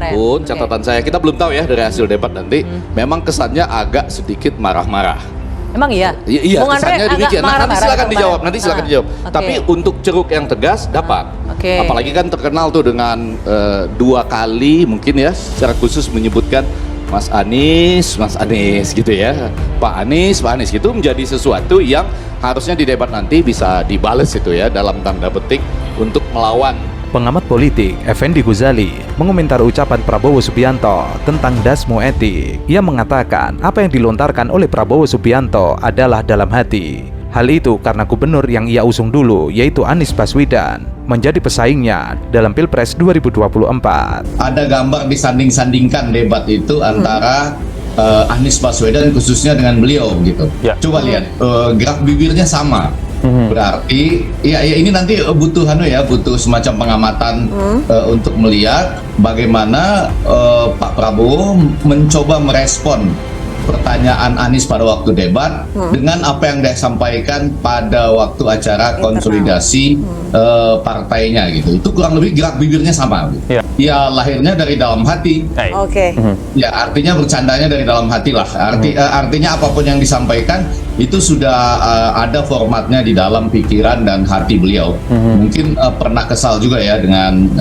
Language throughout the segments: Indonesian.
apapun catatan saya, kita belum tahu ya dari hasil debat nanti. Memang kesannya agak sedikit marah-marah. Emang iya? Iya, Bung Andre kesannya agak demikian. Nanti marah-marah silakan kemarin. dijawab. Nanti silakan dijawab. Oke. Tapi untuk ceruk yang tegas dapat. Oke. Apalagi kan terkenal tuh dengan 2 kali mungkin ya secara khusus menyebutkan Mas Anies gitu ya. Pak Anies gitu menjadi sesuatu yang harusnya di debat nanti bisa dibales itu ya dalam tanda petik untuk melawan. Pengamat politik Effendi Ghazali mengomentar ucapan Prabowo Subianto tentang dasmu etik. Ia mengatakan apa yang dilontarkan oleh Prabowo Subianto adalah dalam hati. Hal itu karena gubernur yang ia usung dulu, yaitu Anies Baswedan, menjadi pesaingnya dalam Pilpres 2024. Ada gambar disanding-sandingkan debat itu antara Anies Baswedan khususnya dengan beliau gitu. Ya. Coba lihat gerak bibirnya sama. Berarti ya ini nanti butuh butuh semacam pengamatan untuk melihat bagaimana Pak Prabowo mencoba merespon pertanyaan Anies pada waktu debat dengan apa yang dia sampaikan pada waktu acara konsolidasi partainya gitu. Itu kurang lebih gerak bibirnya sama. Gitu. Ya. Ya lahirnya dari dalam hati. Oke. Ya artinya bercandanya dari dalam hati lah. Artinya apapun yang disampaikan itu sudah ada formatnya di dalam pikiran dan hati beliau. Mungkin pernah kesal juga ya dengan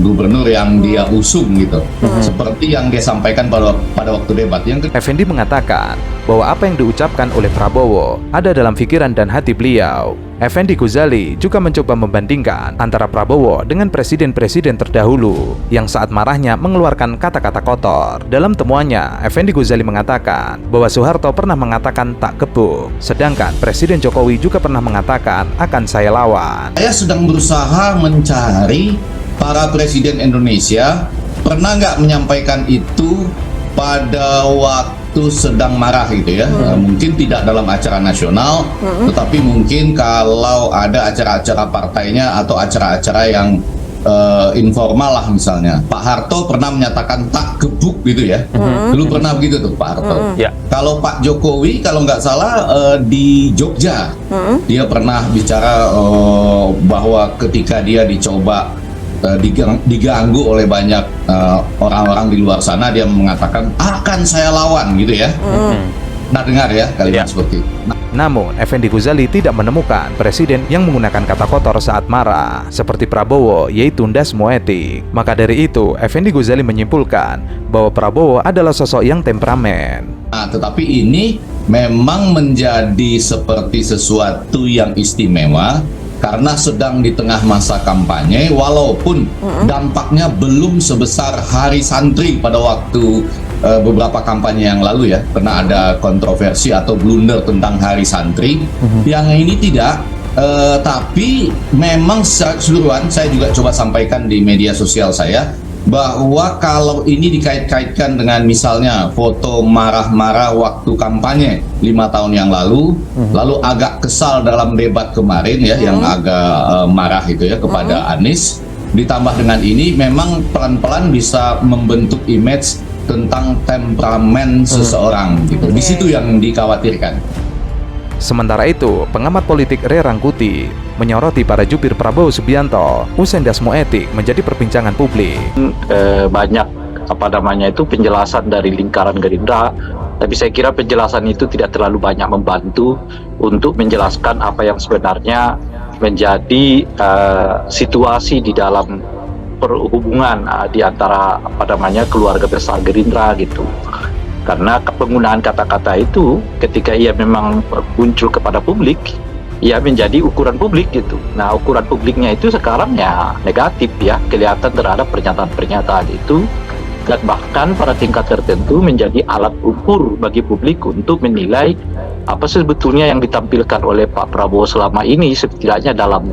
gubernur yang dia usung gitu. Seperti yang dia sampaikan pada waktu debat. Effendi mengatakan bahwa apa yang diucapkan oleh Prabowo ada dalam pikiran dan hati beliau. Effendi Ghazali juga mencoba membandingkan antara Prabowo dengan presiden-presiden terdahulu yang saat marahnya mengeluarkan kata-kata kotor. Dalam temuannya, Effendi Ghazali mengatakan bahwa Soeharto pernah mengatakan tak gebuk, sedangkan Presiden Jokowi juga pernah mengatakan akan saya lawan. Saya sedang berusaha mencari para presiden Indonesia pernah nggak menyampaikan itu pada waktu sedang marah gitu ya. Mungkin tidak dalam acara nasional, tetapi mungkin kalau ada acara-acara partainya atau acara-acara yang informal lah misalnya. Pak Harto pernah menyatakan tak gebuk gitu ya. Dulu pernah begitu tuh Pak Harto. Ya. Kalau Pak Jokowi kalau nggak salah di Jogja, dia pernah bicara bahwa ketika dia dicoba diganggu oleh banyak orang-orang di luar sana, dia mengatakan akan saya lawan gitu ya. Nah dengar ya kalimat seperti itu. Namun, Effendi Ghazali tidak menemukan presiden yang menggunakan kata kotor saat marah, seperti Prabowo, yaitu dasmu etik. Maka dari itu, Effendi Ghazali menyimpulkan bahwa Prabowo adalah sosok yang temperamen. Nah, tetapi ini memang menjadi seperti sesuatu yang istimewa karena sedang di tengah masa kampanye, walaupun dampaknya belum sebesar Hari Santri pada waktu beberapa kampanye yang lalu ya, karena ada kontroversi atau blunder tentang Hari Santri. Yang ini tidak, tapi memang secara keseluruhan saya juga coba sampaikan di media sosial saya bahwa kalau ini dikait-kaitkan dengan misalnya foto marah-marah waktu kampanye 5 tahun yang lalu, lalu agak kesal dalam debat kemarin ya, yang agak marah itu ya kepada Anies, ditambah dengan ini memang pelan-pelan bisa membentuk image tentang temperamen seseorang gitu. Di situ yang dikhawatirkan. Sementara itu, pengamat politik Ray Rangkuti menyoroti para jubir Prabowo Subianto usai dasmu etik menjadi perbincangan publik. Banyak penjelasan dari lingkaran Gerindra, tapi saya kira penjelasan itu tidak terlalu banyak membantu untuk menjelaskan apa yang sebenarnya menjadi situasi di dalam perhubungan di antara keluarga besar Gerindra gitu. Karena penggunaan kata-kata itu ketika ia memang muncul kepada publik, ia menjadi ukuran publik gitu. Nah, ukuran publiknya itu sekarang ya negatif ya, kelihatan terhadap pernyataan-pernyataan itu, dan bahkan pada tingkat tertentu menjadi alat ukur bagi publik untuk menilai apa sebetulnya yang ditampilkan oleh Pak Prabowo selama ini, setidaknya dalam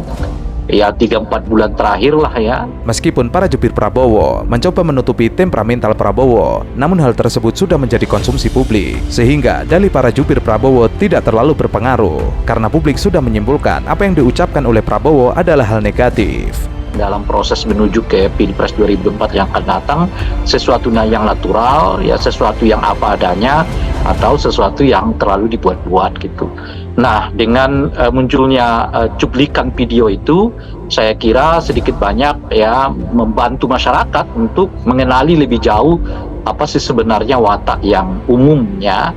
3-4 bulan terakhir lah ya. Meskipun para jubir Prabowo mencoba menutupi temperamental Prabowo, namun hal tersebut sudah menjadi konsumsi publik, sehingga dalih para jubir Prabowo tidak terlalu berpengaruh, karena publik sudah menyimpulkan apa yang diucapkan oleh Prabowo adalah hal negatif. Dalam proses menuju ke Pilpres 2024 yang akan datang, sesuatu yang natural, ya sesuatu yang apa adanya, atau sesuatu yang terlalu dibuat-buat gitu. Nah, dengan munculnya cuplikan video itu, saya kira sedikit banyak ya membantu masyarakat untuk mengenali lebih jauh apa sih sebenarnya watak yang umumnya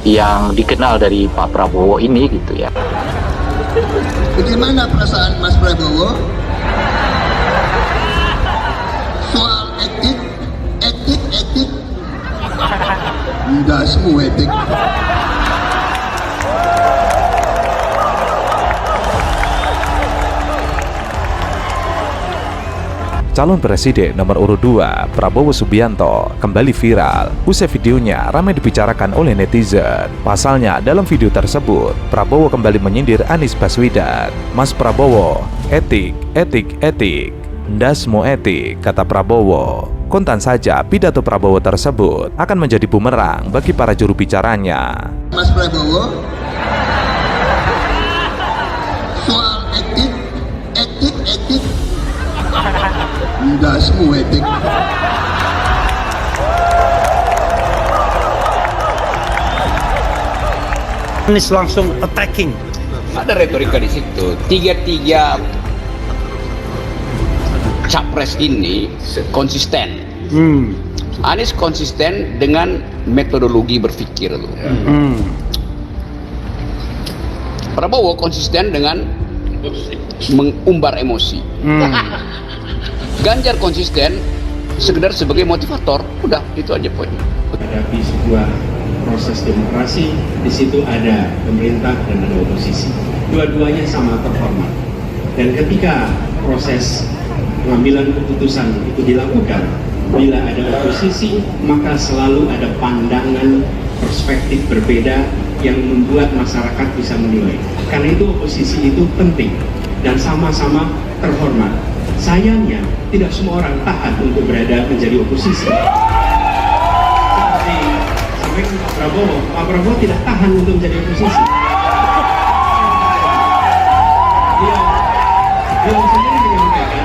yang dikenal dari Pak Prabowo ini gitu ya. Bagaimana perasaan Mas Prabowo soal etik? Enggak semua etik. Calon Presiden nomor urut 2, Prabowo Subianto, kembali viral. Usai videonya ramai dibicarakan oleh netizen. Pasalnya, dalam video tersebut, Prabowo kembali menyindir Anies Baswedan. Mas Prabowo, etik. Ndas mau etik, kata Prabowo. Kontan saja, pidato Prabowo tersebut akan menjadi bumerang bagi para juru bicaranya. Mas Prabowo soal etik. Enggak semua etik. Anies langsung attacking. Ada retorika di situ. Tiga capres ini konsisten. Anies konsisten dengan metodologi berpikir. Prabowo konsisten dengan mengumbar emosi. Ganjar konsisten sekedar sebagai motivator. Udah, itu aja poinnya. Menghadapi sebuah proses demokrasi, di situ ada pemerintah dan ada oposisi. Dua-duanya sama terhormat. Dan ketika proses pengambilan keputusan itu dilakukan, bila ada oposisi, maka selalu ada pandangan perspektif berbeda yang membuat masyarakat bisa menilai. Karena itu oposisi itu penting dan sama-sama terhormat. Sayangnya, tidak semua orang tahan untuk berada menjadi oposisi. Seperti sampaikan Pak Prabowo tidak tahan untuk menjadi oposisi. Dia sendiri menyampaikan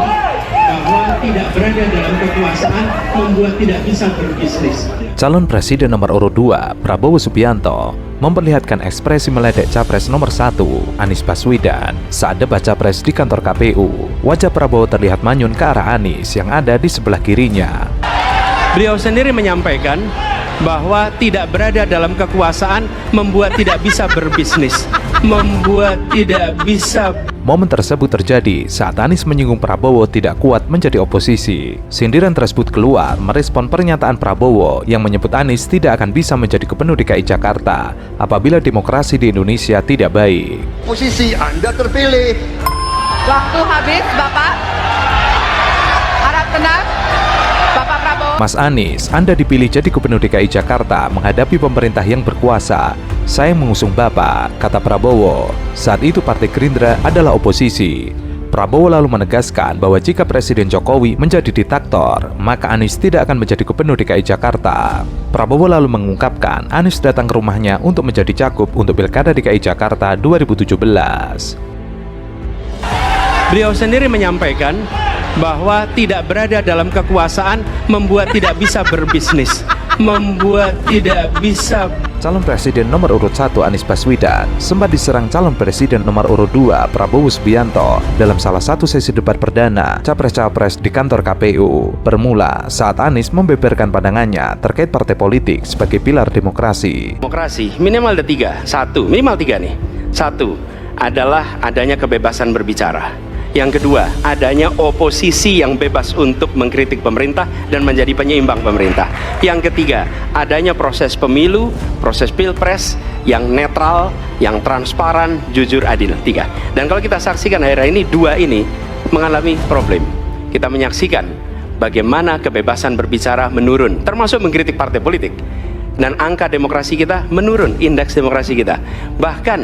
bahwa tidak berada dalam kekuasaan membuat tidak bisa berbisnis. Calon Presiden nomor urut 2, Prabowo Subianto, memperlihatkan ekspresi meledek Capres nomor 1, Anies Baswedan, saat debat Capres di kantor KPU. Wajah Prabowo terlihat manyun ke arah Anies yang ada di sebelah kirinya. Beliau sendiri menyampaikan bahwa tidak berada dalam kekuasaan membuat tidak bisa berbisnis, membuat tidak bisa. Momen tersebut terjadi saat Anies menyinggung Prabowo tidak kuat menjadi oposisi. Sindiran tersebut keluar merespon pernyataan Prabowo yang menyebut Anies tidak akan bisa menjadi gubernur DKI Jakarta apabila demokrasi di Indonesia tidak baik. Posisi Anda terpilih. Waktu habis, Bapak. Harap tenang. Bapak Prabowo. Mas Anies, Anda dipilih jadi gubernur DKI Jakarta menghadapi pemerintah yang berkuasa. Saya mengusung Bapak, kata Prabowo. Saat itu Partai Gerindra adalah oposisi. Prabowo lalu menegaskan bahwa jika Presiden Jokowi menjadi diktator, maka Anies tidak akan menjadi gubernur DKI Jakarta. Prabowo lalu mengungkapkan Anies datang ke rumahnya untuk menjadi cagup untuk Pilkada DKI Jakarta 2017. Beliau sendiri menyampaikan bahwa tidak berada dalam kekuasaan membuat tidak bisa berbisnis, membuat tidak bisa. Calon Presiden nomor urut 1 Anies Baswedan sempat diserang calon Presiden nomor urut 2 Prabowo Subianto dalam salah satu sesi debat perdana Capres-Capres di kantor KPU. Bermula saat Anies membeberkan pandangannya terkait partai politik sebagai pilar demokrasi. Demokrasi minimal ada minimal tiga nih. Satu adalah adanya kebebasan berbicara. Yang kedua, adanya oposisi yang bebas untuk mengkritik pemerintah dan menjadi penyeimbang pemerintah. Yang ketiga, adanya proses pemilu, proses pilpres yang netral, yang transparan, jujur, adil. 3. Dan kalau kita saksikan akhir-akhir ini, 2 ini mengalami problem. Kita menyaksikan bagaimana kebebasan berbicara menurun, termasuk mengkritik partai politik. Dan angka demokrasi kita menurun, indeks demokrasi kita. Bahkan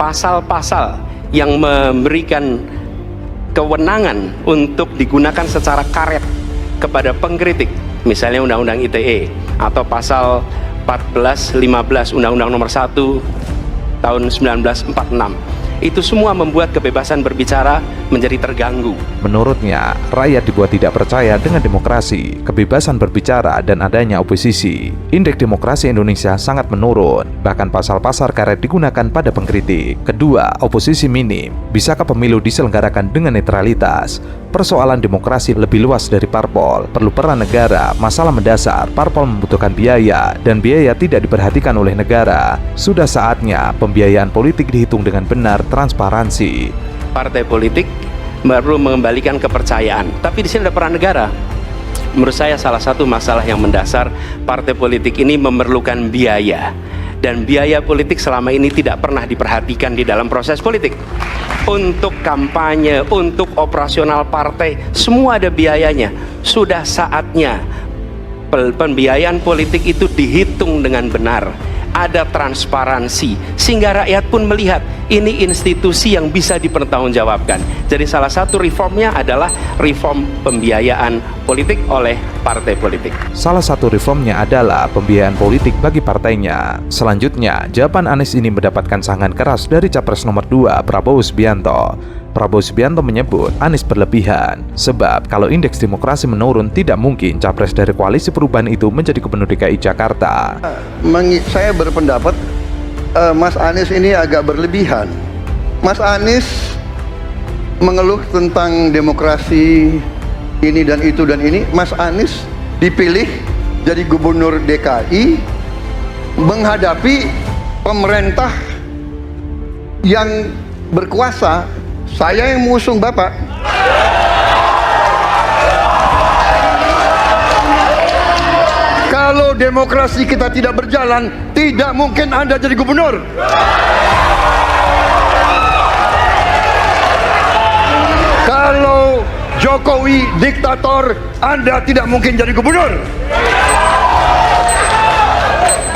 pasal-pasal yang memberikan kewenangan untuk digunakan secara karet kepada pengkritik, misalnya Undang-Undang ITE atau pasal 14, 15 Undang-Undang nomor 1 tahun 1946 Itu semua membuat kebebasan berbicara menjadi terganggu. Menurutnya, rakyat dibuat tidak percaya dengan demokrasi, kebebasan berbicara, dan adanya oposisi. Indeks demokrasi Indonesia sangat menurun, bahkan pasal-pasal karet digunakan pada pengkritik. Kedua, oposisi minim. Bisakah pemilu diselenggarakan dengan netralitas? Persoalan demokrasi lebih luas dari parpol, perlu peran negara, masalah mendasar, parpol membutuhkan biaya, dan biaya tidak diperhatikan oleh negara. Sudah saatnya pembiayaan politik dihitung dengan benar, transparansi. Partai politik baru mengembalikan kepercayaan, tapi di sini ada peran negara. Menurut saya salah satu masalah yang mendasar, partai politik ini memerlukan biaya, dan biaya politik selama ini tidak pernah diperhatikan di dalam proses politik. Untuk kampanye, untuk operasional partai, semua ada biayanya. Sudah saatnya pembiayaan politik itu dihitung dengan benar, ada transparansi, sehingga rakyat pun melihat ini institusi yang bisa dipertanggungjawabkan. Jadi salah satu reformnya adalah reform pembiayaan politik oleh partai politik. Salah satu reformnya adalah pembiayaan politik bagi partainya. Selanjutnya, jawaban Anies ini mendapatkan sangan keras dari Capres nomor 2 Prabowo Subianto. Prabowo Subianto menyebut Anies berlebihan, sebab kalau indeks demokrasi menurun tidak mungkin Capres dari Koalisi Perubahan itu menjadi Gubernur DKI Jakarta. Saya berpendapat Mas Anies ini agak berlebihan. Mas Anies mengeluh tentang demokrasi ini dan itu dan ini. Mas Anies dipilih jadi Gubernur DKI menghadapi pemerintah yang berkuasa. Saya yang mengusung Bapak. Kalau demokrasi kita tidak berjalan, tidak mungkin Anda jadi gubernur. Kalau Jokowi diktator, Anda tidak mungkin jadi gubernur.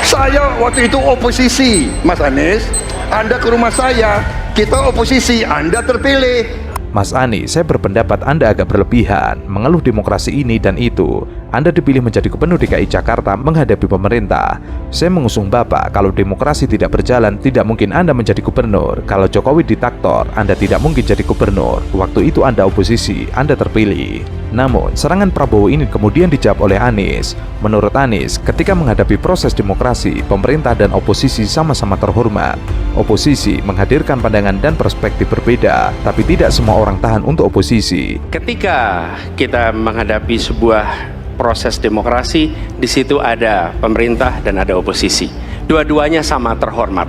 Saya waktu itu oposisi, Mas Anies. Anda ke rumah saya, kita oposisi, Anda terpilih. Mas Anies, saya berpendapat Anda agak berlebihan, mengeluh demokrasi ini dan itu. Anda dipilih menjadi Gubernur DKI Jakarta menghadapi pemerintah. Saya mengusung Bapak, kalau demokrasi tidak berjalan, tidak mungkin Anda menjadi gubernur. Kalau Jokowi diktator, Anda tidak mungkin jadi gubernur. Waktu itu Anda oposisi, Anda terpilih. Namun, serangan Prabowo ini kemudian dijawab oleh Anies. Menurut Anies, ketika menghadapi proses demokrasi, pemerintah dan oposisi sama-sama terhormat. Oposisi menghadirkan pandangan dan perspektif berbeda, tapi tidak semua orang tahan untuk oposisi. Ketika kita menghadapi sebuah proses demokrasi, di situ ada pemerintah dan ada oposisi. Dua-duanya sama terhormat.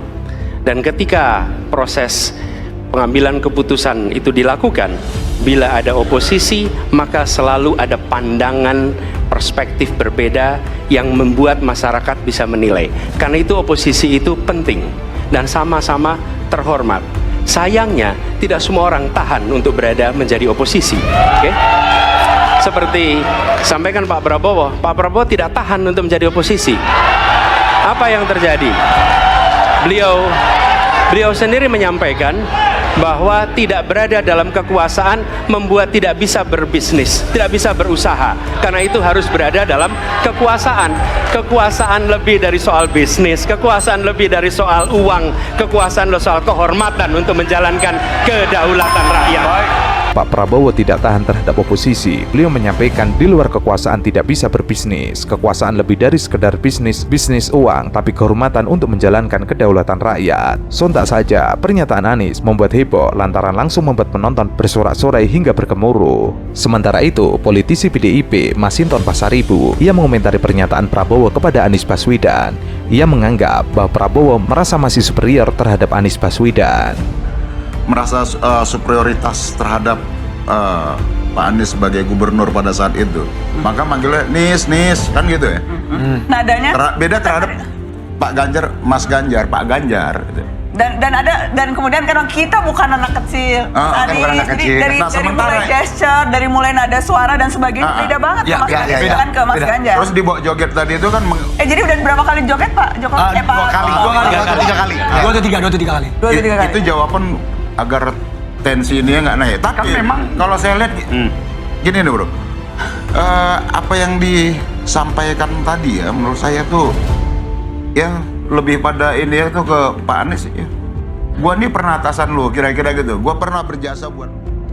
Dan ketika proses pengambilan keputusan itu dilakukan, bila ada oposisi, maka selalu ada pandangan perspektif berbeda yang membuat masyarakat bisa menilai. Karena itu oposisi itu penting dan sama-sama terhormat. Sayangnya tidak semua orang tahan untuk berada menjadi oposisi. Oke? Seperti sampaikan Pak Prabowo tidak tahan untuk menjadi oposisi. Apa yang terjadi? Beliau sendiri menyampaikan bahwa tidak berada dalam kekuasaan membuat tidak bisa berbisnis, tidak bisa berusaha. Karena itu harus berada dalam kekuasaan. Kekuasaan lebih dari soal bisnis, kekuasaan lebih dari soal uang, kekuasaan soal kehormatan untuk menjalankan kedaulatan rakyat. Pak Prabowo tidak tahan terhadap oposisi. Beliau menyampaikan di luar kekuasaan tidak bisa berbisnis. Kekuasaan lebih dari sekedar bisnis uang, tapi kehormatan untuk menjalankan kedaulatan rakyat. Sontak saja, pernyataan Anies membuat heboh lantaran langsung membuat penonton bersorak-sorai hingga bergemuruh. Sementara itu, politisi PDIP Masinton Pasaribu, ia mengomentari pernyataan Prabowo kepada Anies Baswedan. Ia menganggap bahwa Prabowo merasa masih superior terhadap Anies Baswedan. Merasa superioritas terhadap Pak Anies sebagai gubernur pada saat itu, maka manggilnya Nis kan gitu ya. Nadanya beda terhadap Pak Ganjar, Mas Ganjar, Pak Ganjar gitu. Dan kemudian kan kita bukan anak kecil, bukan anak kecil. Dari mulai gesture, dari mulai nada suara dan sebagainya beda banget sama Mas Ganjar ke Mas Ganjar. Terus dibawa joget tadi itu kan jadi udah berapa kali joget Pak Jokowi? Dua atau tiga kali. Itu jawaban agar tensi ini nggak naik. Tapi kan memang kalau saya lihat gini nih bro, apa yang disampaikan tadi ya menurut saya tuh ya lebih pada ini ya tuh ke Pak Anies ya. Gua nih pernah atasan lu, kira-kira gitu. Gua pernah berjasa buat